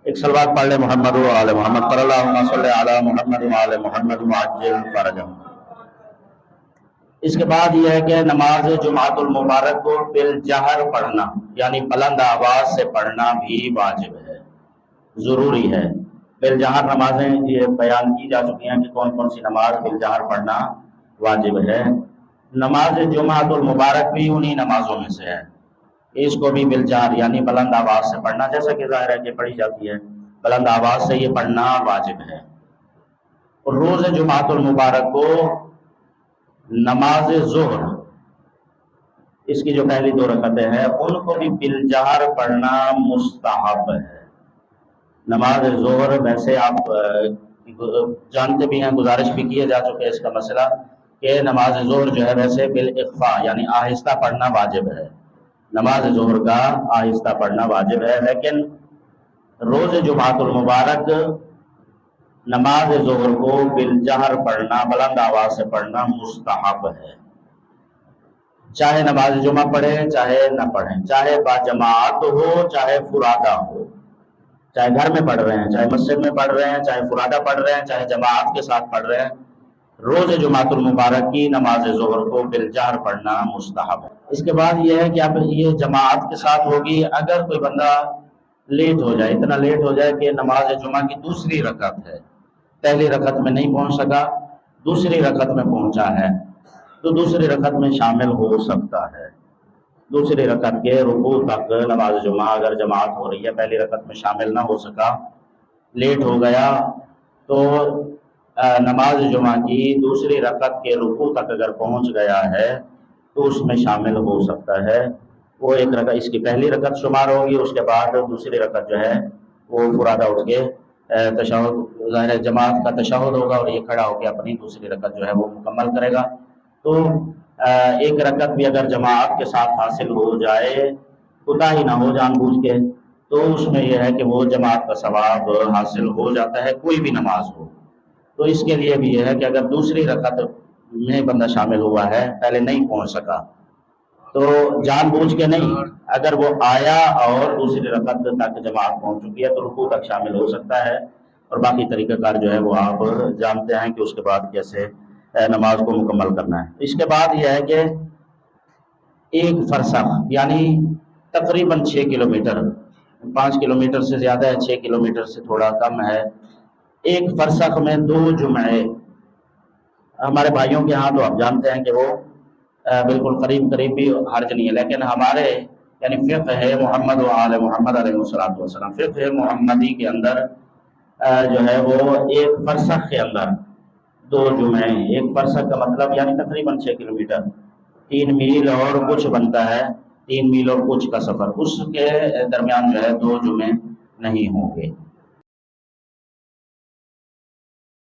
ایک سلوات پڑھ لے محمد و آل محمد صلی اللہ صلی علی محمد و آل محمد وعجل فرجہم۔ اس کے بعد یہ ہے کہ نماز جمعۃ المبارک کو بالجہر پڑھنا یعنی بلند آواز سے پڑھنا بھی واجب ہے، ضروری ہے۔ بالجہر نمازیں یہ بیان کی جا چکی ہیں کہ کون کون سی نماز بالجہر پڑھنا واجب ہے۔ نماز جمعۃ المبارک بھی انہی نمازوں میں سے ہے، اس کو بھی بالجہر یعنی بلند آواز سے پڑھنا، جیسا کہ ظاہر ہے کہ پڑھی جاتی ہے، بلند آواز سے یہ پڑھنا واجب ہے۔ اور روز جمعۃ المبارک کو نماز ظہر، اس کی جو پہلی 2 رکعتیں ہیں ان کو بھی بالجہر پڑھنا مستحب ہے۔ نماز ظہر ویسے آپ جانتے بھی ہیں، گزارش بھی کیے جا چکے اس کا مسئلہ کہ نماز ظہر جو ہے ویسے بالاخفاء یعنی آہستہ پڑھنا واجب ہے، نماز ظہر کا آہستہ پڑھنا واجب ہے، لیکن روز جمعۃ المبارک نماز ظہر کو بالجہر پڑھنا، بلند آواز سے پڑھنا مستحب ہے، چاہے نماز جمعہ پڑھے چاہے نہ پڑھیں، چاہے با جماعت ہو چاہے فرادہ ہو، چاہے گھر میں پڑھ رہے ہیں، چاہے مسجد میں پڑھ رہے ہیں، چاہے فرادہ پڑھ رہے ہیں، چاہے جماعت کے ساتھ پڑھ رہے ہیں، روز جمعۃ المبارک کی نماز ظہر کو بالجہر پڑھنا مستحب ہے۔ اس کے بعد یہ ہے کہ اب یہ جماعت کے ساتھ ہوگی، اگر کوئی بندہ لیٹ ہو جائے، اتنا لیٹ ہو جائے کہ نماز جمعہ کی دوسری رکعت ہے، پہلی رکعت میں نہیں پہنچ سکا، دوسری رکعت میں پہنچا ہے، تو دوسری رکعت میں شامل ہو سکتا ہے۔ دوسری رکعت کے رکوع تک نماز جمعہ اگر جماعت ہو رہی ہے، پہلی رکعت میں شامل نہ ہو سکا، لیٹ ہو گیا، تو نماز جمعہ کی دوسری رکعت کے رکوع تک اگر پہنچ گیا ہے تو اس میں شامل ہو سکتا ہے۔ وہ ایک رکعت اس کی پہلی رکعت شمار ہوگی، اس کے بعد دوسری رکعت جو ہے وہ فرادہ اٹھ کے تشہد، ظاہر جماعت کا تشہد ہوگا اور یہ کھڑا ہو کے اپنی دوسری رکعت جو ہے وہ مکمل کرے گا۔ تو ایک رکعت بھی اگر جماعت کے ساتھ حاصل ہو جائے، کوتاہی نہ ہو جان بوجھ کے، تو اس میں یہ ہے کہ وہ جماعت کا ثواب حاصل ہو جاتا ہے، کوئی بھی نماز ہو۔ تو اس کے لیے بھی یہ ہے کہ اگر دوسری رکعت میں بندہ شامل ہوا ہے، پہلے نہیں پہنچ سکا، تو جان بوجھ کے نہیں، اگر وہ آیا اور دوسری رکعت تک جماعت پہنچ چکی ہے تو رکوع تک شامل ہو سکتا ہے، اور باقی طریقہ کار جو ہے وہ آپ جانتے ہیں کہ اس کے بعد کیسے نماز کو مکمل کرنا ہے۔ اس کے بعد یہ ہے کہ ایک فرسخ یعنی تقریباً 6 کلومیٹر، 5 کلومیٹر سے زیادہ ہے، 6 کلومیٹر سے تھوڑا کم ہے، ایک فرسخ میں 2 جمعے، ہمارے بھائیوں کے ہاں تو آپ جانتے ہیں کہ وہ بالکل قریب قریب بھی حرج نہیں ہے، لیکن ہمارے یعنی فقہ ہے محمد و آل محمد علیہ السلام، فقہ محمدی کے اندر جو ہے وہ ایک فرسخ کے اندر 2 جمعے، ایک فرسخ کا مطلب یعنی تقریباً 6 کلومیٹر، 3 میل اور کچھ بنتا ہے، 3 میل اور کچھ کا سفر، اس کے درمیان جو ہے 2 جمعے نہیں ہوں گے۔